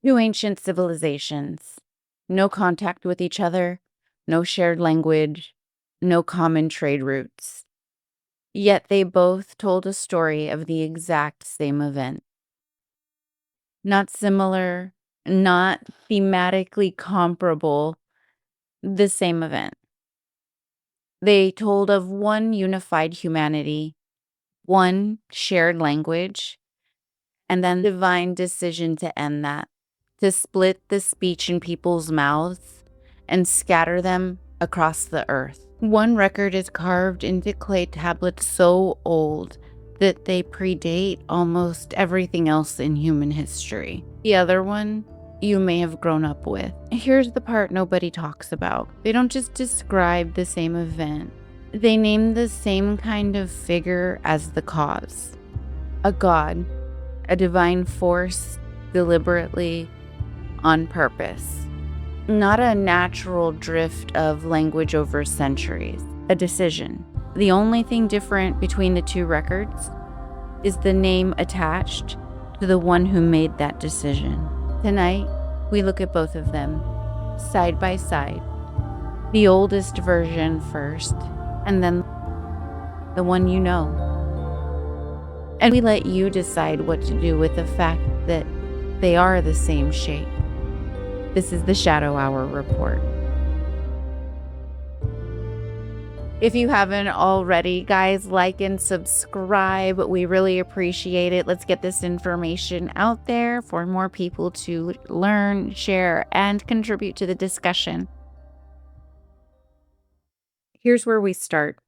Two ancient civilizations, no contact with each other, no shared language, no common trade routes. Yet they both told a story of the exact same event. Not similar, not thematically comparable, the same event. They told of one unified humanity, one shared language, and then divine decision to end that, to split the speech in people's mouths and scatter them across the earth. One record is carved into clay tablets so old that they predate almost everything else in human history. The other one you may have grown up with. Here's the part nobody talks about. They don't just describe the same event. They name the same kind of figure as the cause. A god, a divine force, deliberately, on purpose. Not a natural drift of language over centuries, a decision. The only thing different between the two records is the name attached to the one who made that decision. Tonight, we look at both of them, side by side. The oldest version first, and then the one you know. And we let you decide what to do with the fact that they are the same shape. This is the Shadow Hour Report. If you haven't already, guys, like and subscribe. We really appreciate it. Let's get this information out there for more people to learn, share, and contribute to the discussion. Here's where we start,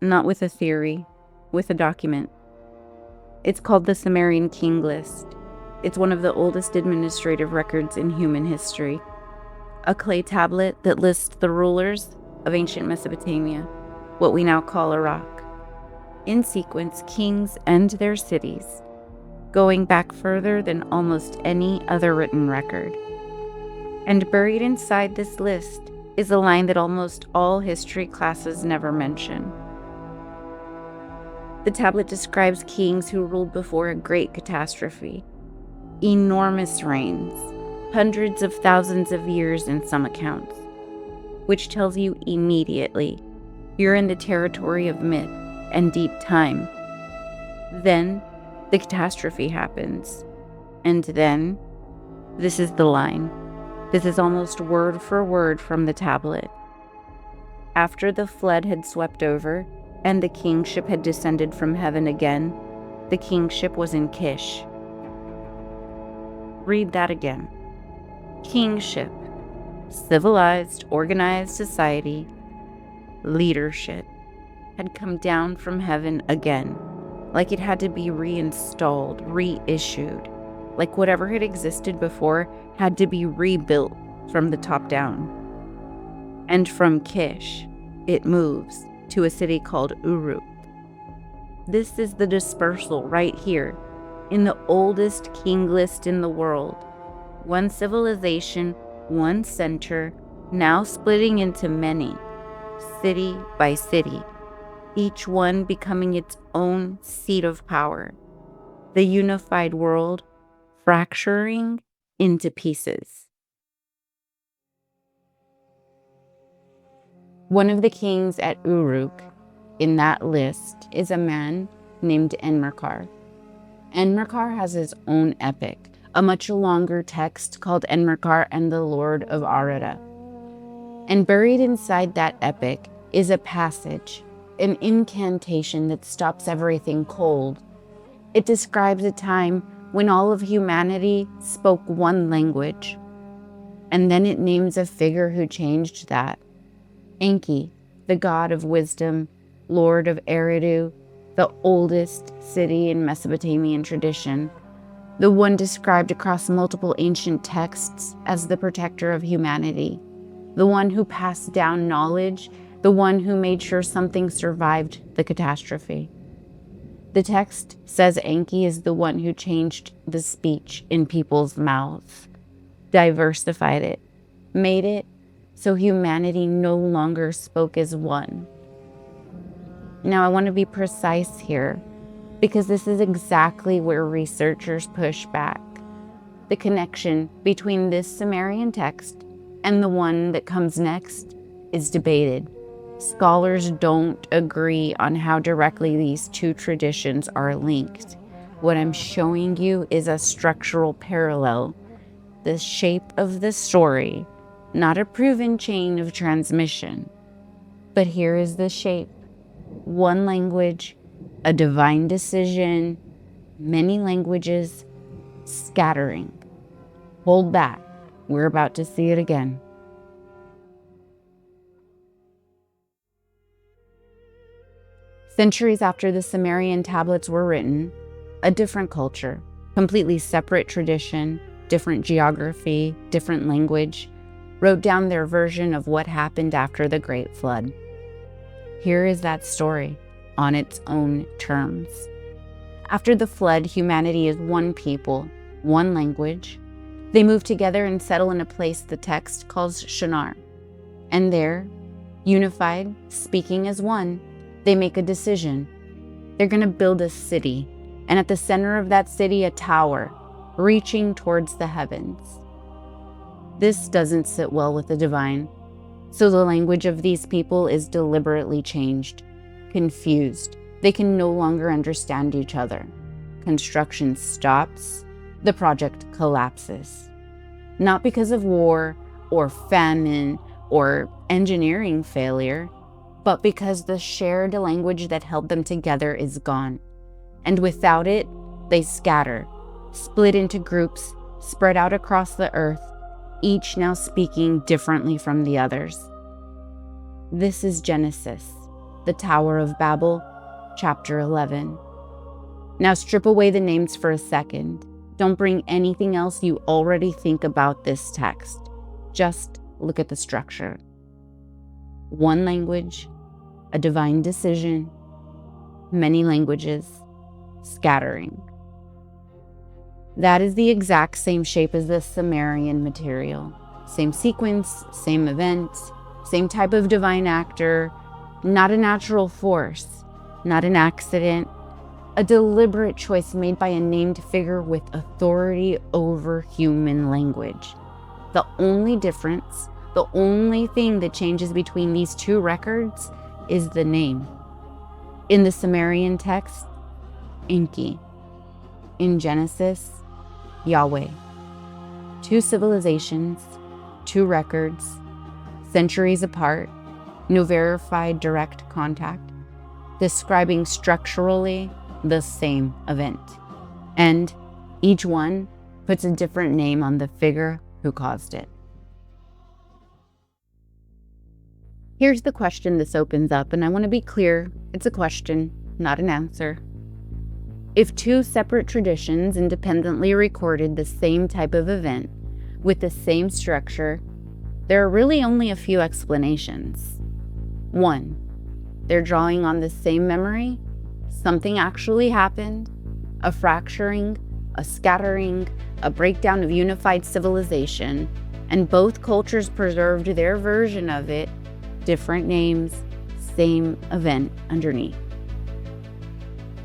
not with a theory, with a document. It's called the Sumerian King List. It's one of the oldest administrative records in human history. A clay tablet that lists the rulers of ancient Mesopotamia, what we now call Iraq. In sequence, kings and their cities, going back further than almost any other written record. And buried inside this list is a line that almost all history classes never mention. The tablet describes kings who ruled before a great catastrophe. Enormous reigns, hundreds of thousands of years in some accounts, which tells you immediately you're in the territory of myth and deep time. Then the catastrophe happens, and then this is the line. This is almost word for word from the tablet. After the flood had swept over and the kingship had descended from heaven again, the kingship was in Kish. Read that again. Kingship, civilized, organized society, leadership had come down from heaven again, like it had to be reinstalled, reissued, like whatever had existed before had to be rebuilt from the top down. And from Kish, it moves to a city called Uruk. This is the dispersal right here, in the oldest king list in the world. One civilization, one center, now splitting into many, city by city, each one becoming its own seat of power. The unified world fracturing into pieces. One of the kings at Uruk in that list is a man named Enmerkar. Enmerkar has his own epic, a much longer text called Enmerkar and the Lord of Arada. And buried inside that epic is a passage, an incantation that stops everything cold. It describes a time when all of humanity spoke one language. And then it names a figure who changed that. Enki, the god of wisdom, lord of Eridu, the oldest city in Mesopotamian tradition, the one described across multiple ancient texts as the protector of humanity, the one who passed down knowledge, the one who made sure something survived the catastrophe. The text says Enki is the one who changed the speech in people's mouths, diversified it, made it so humanity no longer spoke as one. Now, I want to be precise here, because this is exactly where researchers push back. The connection between this Sumerian text and the one that comes next is debated. Scholars don't agree on how directly these two traditions are linked. What I'm showing you is a structural parallel, the shape of the story, not a proven chain of transmission. But here is the shape: one language, a divine decision, many languages, scattering. Hold back, we're about to see it again. Centuries after the Sumerian tablets were written, a different culture, completely separate tradition, different geography, different language, wrote down their version of what happened after the Great Flood. Here is that story, on its own terms. After the flood, humanity is one people, one language. They move together and settle in a place the text calls Shinar. And there, unified, speaking as one, they make a decision. They're going to build a city, and at the center of that city, a tower, reaching towards the heavens. This doesn't sit well with the divine, so the language of these people is deliberately changed, confused. They can no longer understand each other. Construction stops, the project collapses. Not because of war or famine or engineering failure, but because the shared language that held them together is gone. And without it, they scatter, split into groups, spread out across the earth, each now speaking differently from the others. This is Genesis, the Tower of Babel, chapter 11. Now strip away the names for a second. Don't bring anything else you already think about this text. Just look at the structure. One language, a divine decision, many languages, scattering. That is the exact same shape as the Sumerian material. Same sequence, same event, same type of divine actor, not a natural force, not an accident, a deliberate choice made by a named figure with authority over human language. The only difference, the only thing that changes between these two records is the name. In the Sumerian text, Enki. In Genesis, Yahweh. Two civilizations, two records, centuries apart, no verified direct contact, describing structurally the same event. And each one puts a different name on the figure who caused it. Here's the question this opens up, and I want to be clear, it's a question, not an answer. If two separate traditions independently recorded the same type of event with the same structure, there are really only a few explanations. One, they're drawing on the same memory, something actually happened, a fracturing, a scattering, a breakdown of unified civilization, and both cultures preserved their version of it, different names, same event underneath.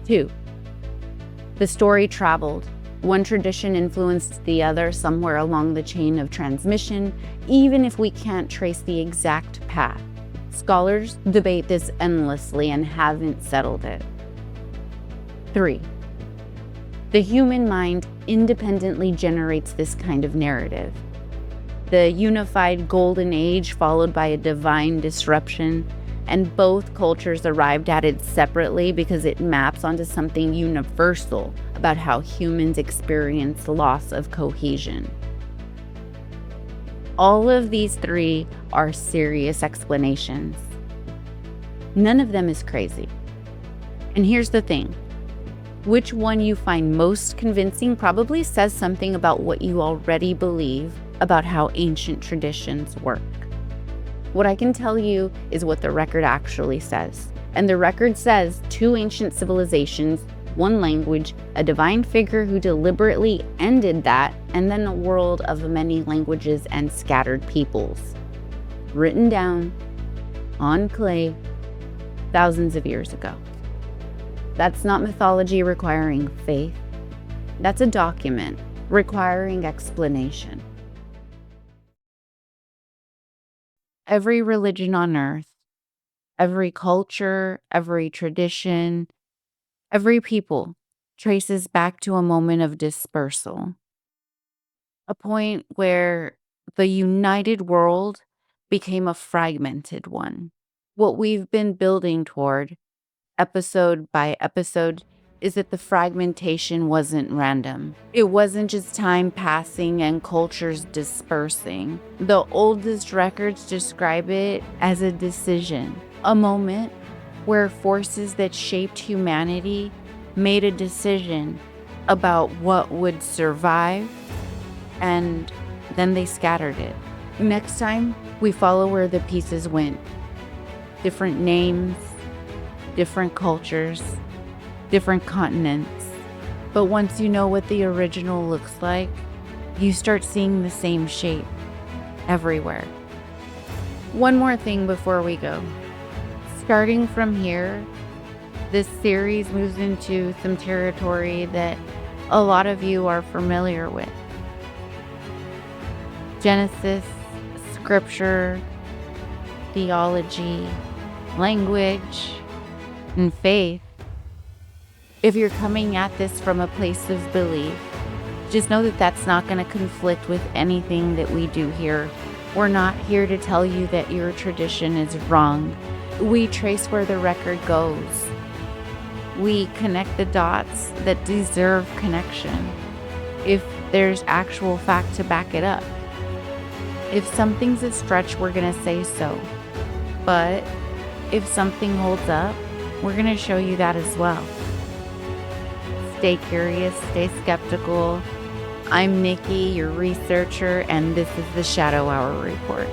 Two, the story traveled. One tradition influenced the other somewhere along the chain of transmission, even if we can't trace the exact path. Scholars debate this endlessly and haven't settled it. 3. The human mind independently generates this kind of narrative. The unified golden age followed by a divine disruption, and both cultures arrived at it separately because it maps onto something universal about how humans experience loss of cohesion. All of these three are serious explanations. None of them is crazy. And here's the thing. Which one you find most convincing probably says something about what you already believe about how ancient traditions work. What I can tell you is what the record actually says. And the record says two ancient civilizations, one language, a divine figure who deliberately ended that, and then a world of many languages and scattered peoples. Written down on clay thousands of years ago. That's not mythology requiring faith. That's a document, requiring explanation. Every religion on earth, every culture, every tradition, every people traces back to a moment of dispersal, a point where the united world became a fragmented one. What we've been building toward, episode by episode, is that the fragmentation wasn't random. It wasn't just time passing and cultures dispersing. The oldest records describe it as a decision, a moment where forces that shaped humanity made a decision about what would survive, and then they scattered it. Next time, we follow where the pieces went. Different names, different cultures, different continents. But once you know what the original looks like, you start seeing the same shape everywhere. One more thing before we go. Starting from here, this series moves into some territory that a lot of you are familiar with. Genesis, scripture, theology, language, and faith. If you're coming at this from a place of belief, just know that that's not going to conflict with anything that we do here. We're not here to tell you that your tradition is wrong. We trace where the record goes. We connect the dots that deserve connection, if there's actual fact to back it up. If something's a stretch, we're going to say so. But if something holds up, we're going to show you that as well. Stay curious, stay skeptical. I'm Nikki, your researcher, and this is the Shadow Hour Report.